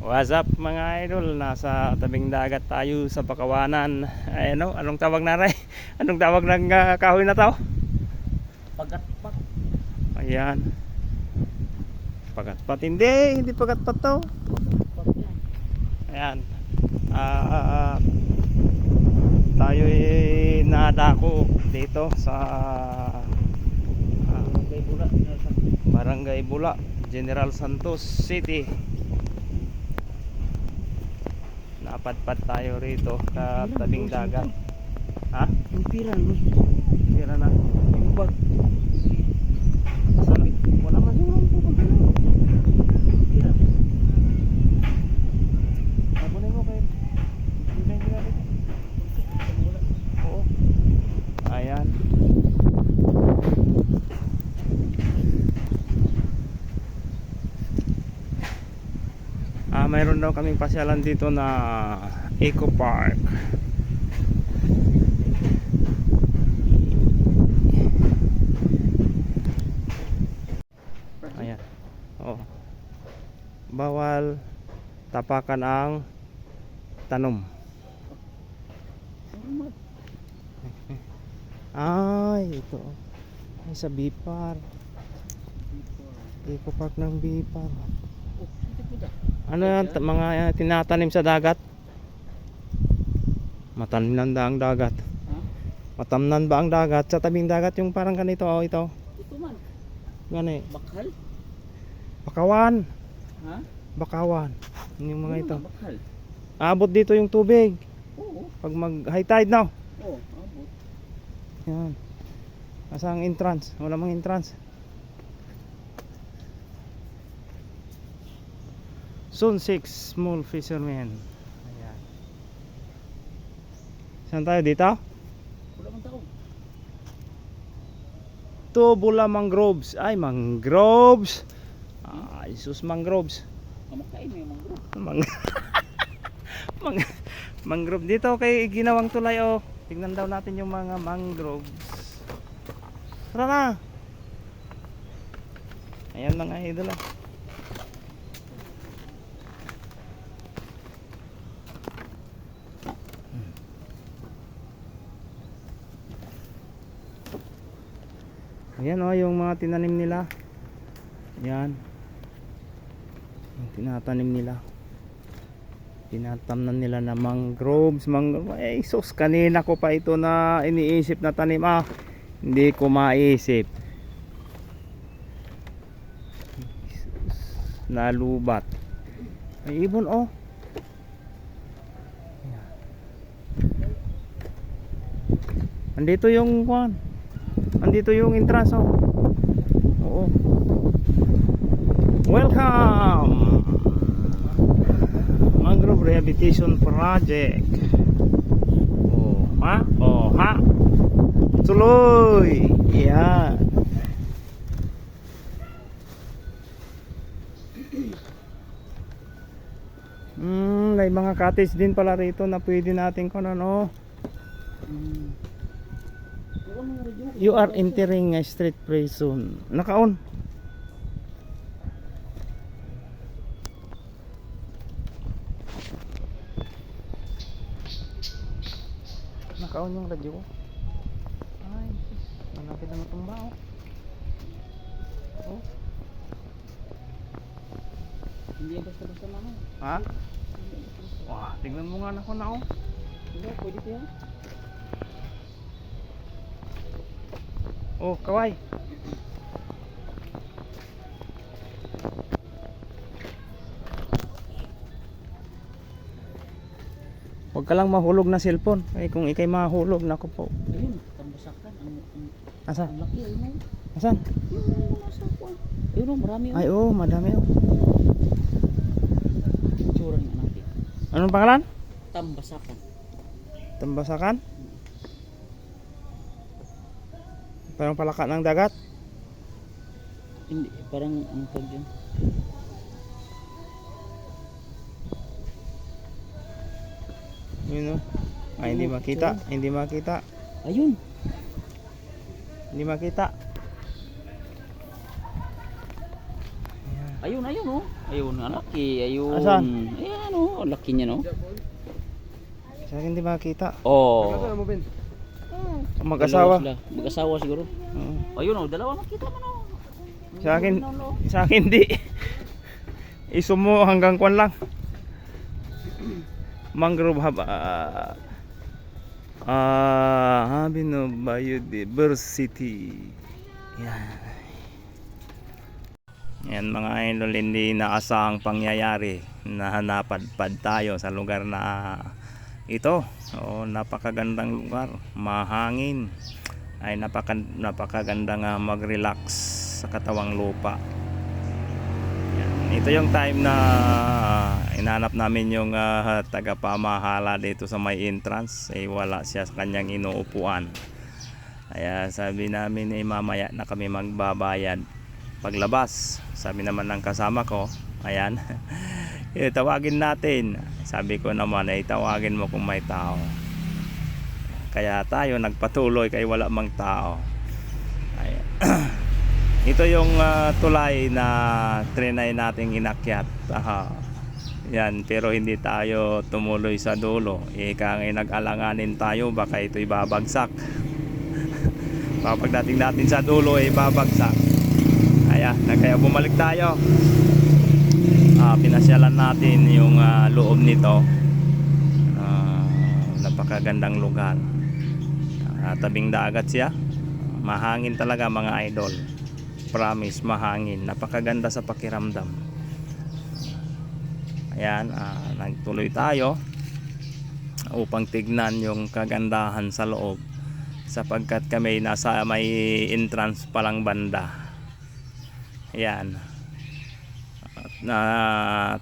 What's up mga idol? Nasa tabing dagat tayo sa Pakawanan. Ay, anong tawag na rin? Anong tawag ng kahoy na to? Pagatpat. Ayan. Pagatpat. Hindi pagatpat to. Ayan. Tayo nadako dito sa Barangay Bula, General Santos City. Napadpad tayo rito sa tabing dagat. Ha? Yung pira, no? Tira na. Yung bag. Sabi, wala man yung pupunta na. Pira. Abunay mo kayo. Hindi na rito. Oo. Ayan. Mayroon daw kaming pasyalan dito na Eco Park. Ayan. Oh. Bawal tapakan ang tanom. Ay, ito. Ay, sa Bipar. Eco Park ng Bipar. Ano yan? Mga tinatanim sa dagat? Matamnan ba ang dagat? Ha? Matamnan ba ang dagat? Sa tabing dagat yung parang ganito, oh, ito. Ito man. Gani. Bakal? Bakawan. Ha? Bakawan. Yung mga ito. Bakal. Abot dito yung tubig. Oo. Pag mag high tide na. Oo. Abot. Yan. Asa ang entrance? Wala mang entrance. Zone 6 Small Fishermen. Ayan. Saan tayo dito? Wala man tao. Tubula Mangroves. Ay, mangroves. Ay, sus mangroves. Kamakain mo yung mangrove. Mang mangrove dito kay ginawang tulay, oh. Tingnan daw natin yung mga mangroves. Tara na. Ayan mga idol, ah. Ayan, oh, yung mga tinanim nila. Ayan. Yung tinatanim nila. Tinatamnan nila na mangroves. Ay, sus, kanina ko pa ito na iniisip na tanim. Hindi ko maisip. Nalubat. May ibon, oh. Ayan. Andito yung kwan. Andito yung entrance, oh. Oo. Welcome! Mangrove Rehabilitation Project. Oh, ha? Oh, ha? Tuloy! Yan. May mga cottage din pala rito na pwede natin kung ano. You are entering a street prison. Naka-on. Naka-on yung radyo ko. Ay, malapit na matumba, oh. Oh. Hindi yan basta-basta na. Ha? Wah, tignan mo nga na ko na, oh. Hindi, pwede ito yan. Oh, kaway. Huwag ka lang mahulog na cellphone. Ay, kung ikay mahulog, naku po. Ayun, tambasakan. Asa? Ang laki, ayun. Asan? Yung nasa kwan. Ayun, marami. Ay, oh, madami, oh. Tsura nga natin. Anong pangalan? Tambasakan. Tambasakan? Parang palaka ng dagat. Hindi, parang ang tawag dyan. Yun, oh. Ay, hindi makita. Hindi makita. Ayun. Hindi makita. Ayun, ayun, oh. Ayun, ang laki. Ayun. Asan? Ayan o, ang laki niya no. Sa akin hindi makita. Oh. Mag-asawa. Mag-asawa siguro. Oo. Ayun o, dalawa makita mo no. Sa akin di. Isumo hanggang kwan lang. Mangrove habi no biodiversity. Yan. Yan mga idol, hindi naasahang pangyayari na napadpad tayo sa lugar na ito. O, napakagandang lugar, mahangin, ay napakaganda nga mag-relax sa katawang lupa. Yan. Ito yung time na inanap namin yung tagapamahala dito sa may entrance, eh wala siya sa kanyang inuupuan. Kaya sabi namin mamaya na kami magbabayad paglabas. Sabi naman ng kasama ko, ayan, tawagin natin. Sabi ko naman ay tawagin mo kung may tao. Kaya tayo nagpatuloy kay wala mang tao. Ayan. Ito yung tulay na trinay nating inakyat. Yan, pero hindi tayo tumuloy sa dulo. Ika ngay nag-alanganin tayo, baka ito'y babagsak. Pagdating natin sa dulo ay babagsak. Ayan, kaya bumalik tayo. Pinasyalan natin yung loob nito. Napakagandang lugar. Tabing dagat siya. Mahangin talaga mga idol. Promise, mahangin. Napakaganda sa pakiramdam. Ayan, nagtuloy tayo upang tignan yung kagandahan sa loob, sapagkat kami nasa may entrance palang banda. Ayan, na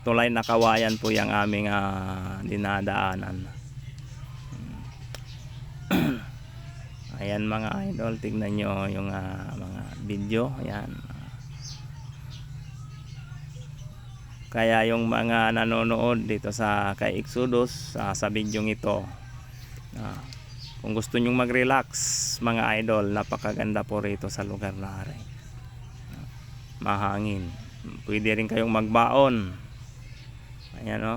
tulay na kawayan po yung aming dinadaanan. Ayan mga idol, tignan nyo yung mga video. Ayan, kaya yung mga nanonood dito sa kay Exodus sa video ito, kung gusto nyong mag-relax mga idol, napakaganda po rito sa lugar na rin. Mahangin, pwede rin kayong magbaon. Ayan o,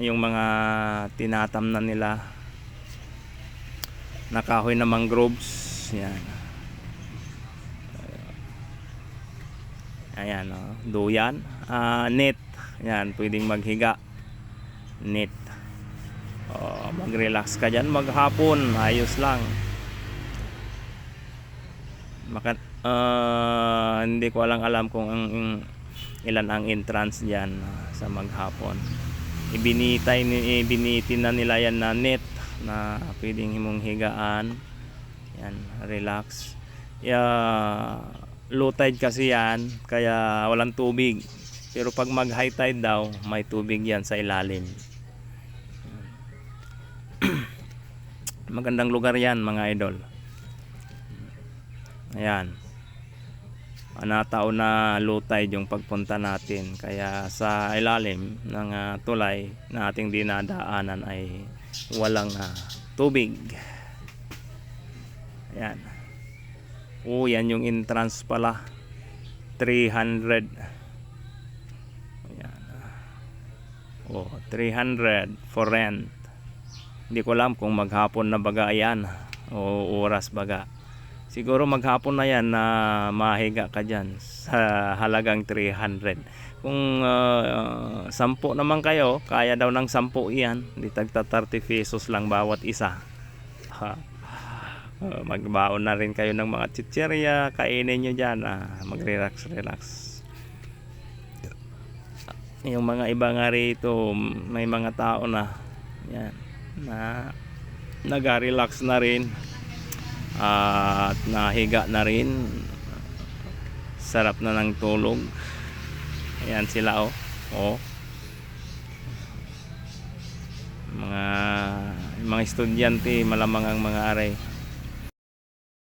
yung mga tinatam na nila na kahoy na mangroves. Yan. Ayan o, duyan, net. Yan, pwedeng maghiga, net. Mag-relax ka dyan maghapon, ayos lang. Hindi ko alam kung ilan ang entrance dyan sa maghapon. Ibinitin na nila yan na net na pwedeng himong higaan. Yan, relax. Low tide kasi yan, kaya walang tubig. Pero pag mag high tide daw, may tubig yan sa ilalim. Magandang lugar yan mga idol. Ayan, taon na low tide yung pagpunta natin, kaya sa ilalim ng tulay na ating dinadaanan ay walang tubig. Ayan. Yan yung entrance pala, 300. Ayan. 300 for rent. Hindi ko alam kung maghapon na baga yan o oras baga. Siguro maghapon na yan na mahiga ka dyan sa halagang 300. Kung 10 naman kayo, kaya daw ng 10 iyan. Di tagta 30 pesos lang bawat isa. Magbaon na rin kayo ng mga chichirya, kainin nyo dyan, mag-relax. Yung mga iba nga rito, may mga tao na yan, na nag-relax na rin at nahiga na rin, sarap na ng tulog. Ayan sila mga estudyante, malamang ang mga aray.